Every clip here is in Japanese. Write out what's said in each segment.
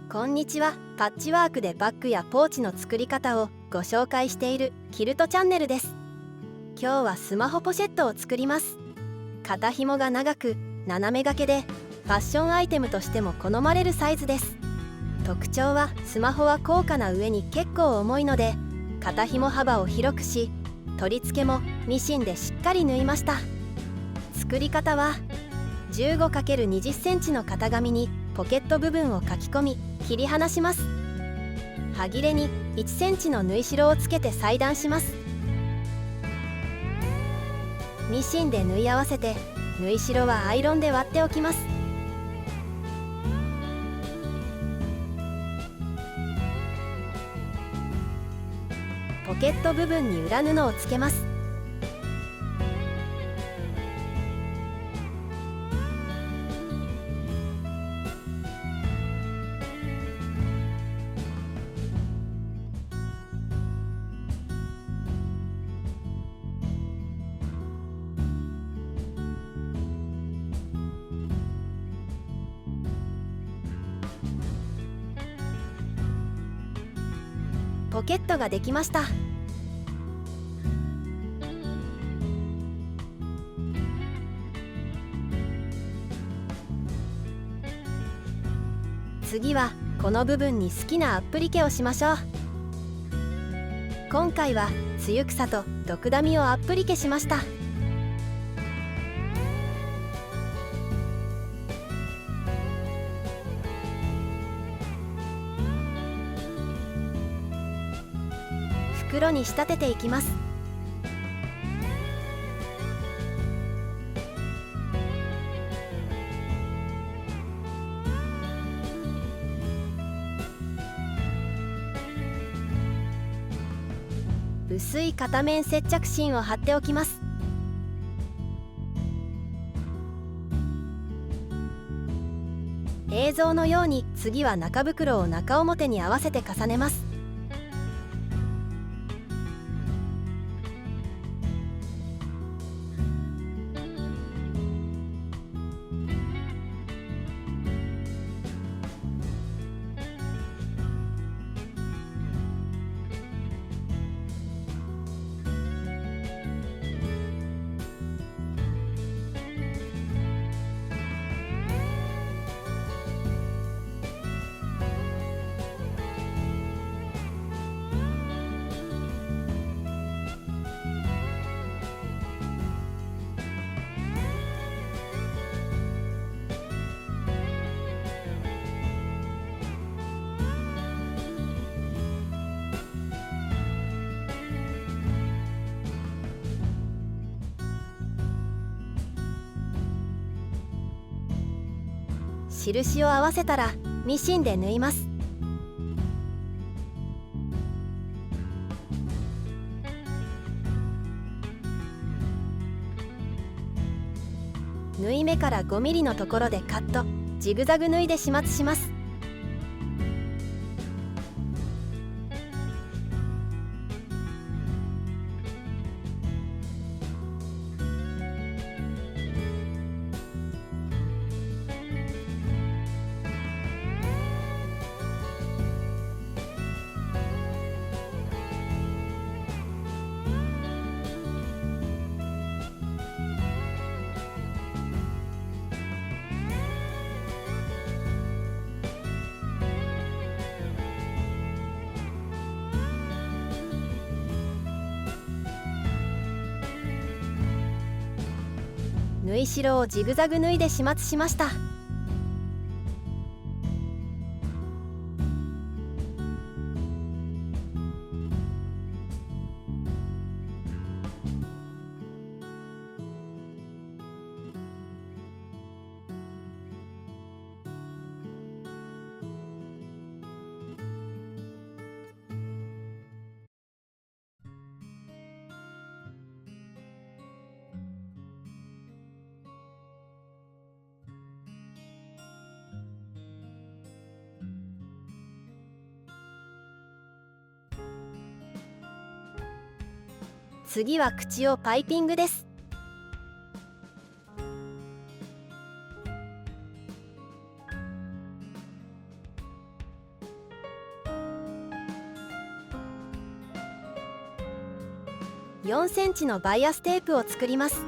こんにちは。パッチワークでバッグやポーチの作り方をご紹介しているキルトチャンネルです。今日はスマホポシェットを作ります。肩紐が長く斜め掛けでファッションアイテムとしても好まれるサイズです。特徴はスマホは高価な上に結構重いので肩紐幅を広くし、取り付けもミシンでしっかり縫いました。作り方は 15×20 センチの型紙にポケット部分を書き込み切り離します。端切れに1センチの縫い代をつけて裁断します。ミシンで縫い合わせて縫い代はアイロンで割っておきます。ポケット部分に裏布をつけます。ポケットができました。次はこの部分に好きなアップリケをしましょう。今回はツユクサとドクダミをアップリケしました。袋に仕立てていきます。薄い片面接着芯を貼っておきます。映像のように次は中袋を中表に合わせて重ねます。印を合わせたらミシンで縫います。縫い目から 5mm のところでカット、ジグザグ縫いで始末します。縫い代をジグザグ縫いで始末しました。次は口をパイピングです。4センチのバイアステープを作ります。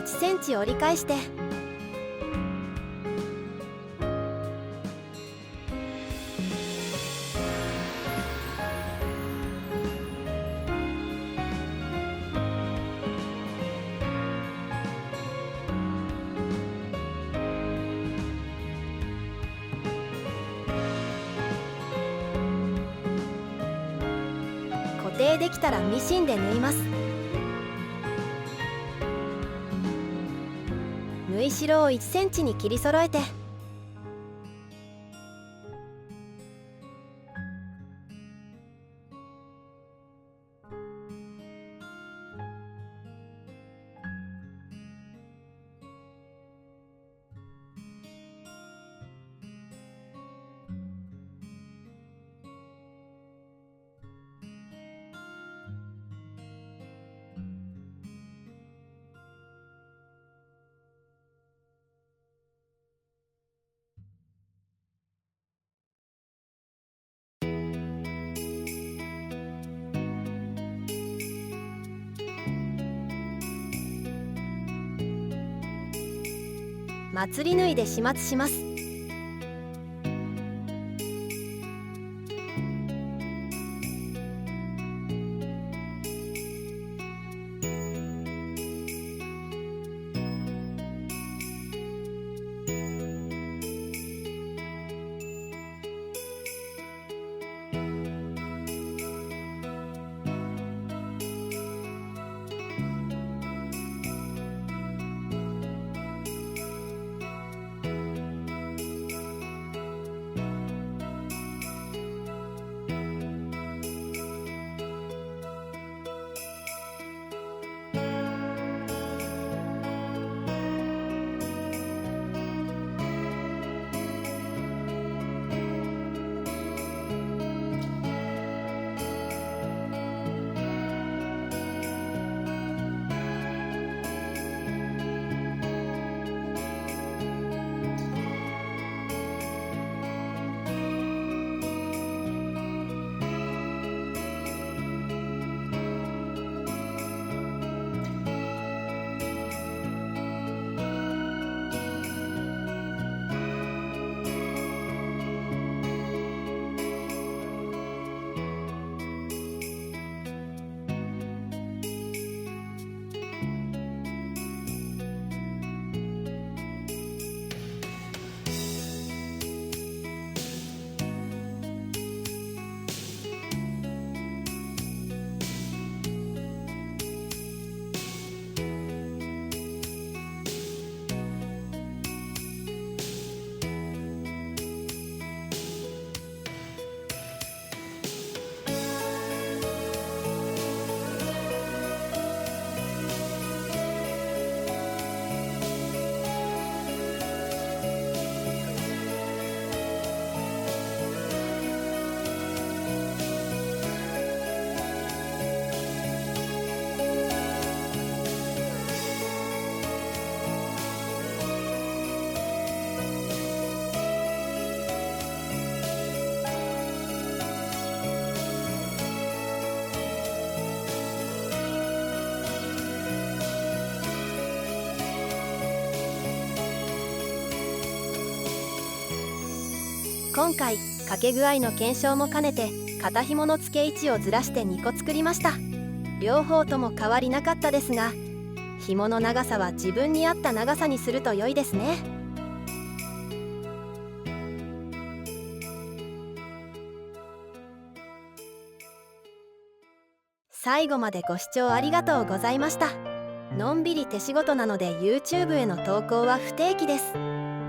1センチ折り返して、固定できたらミシンで縫います。縫い代を1センチに切り揃えて、まつり縫いで始末します。今回かけ具合の検証も兼ねて肩紐の付け位置をずらして2個作りました。両方とも変わりなかったですが、紐の長さは自分に合った長さにすると良いですね。最後までご視聴ありがとうございました。のんびり手仕事なので YouTube への投稿は不定期です。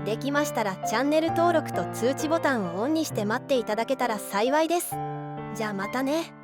できましたらチャンネル登録と通知ボタンをオンにして待っていただけたら幸いです。じゃあまたね。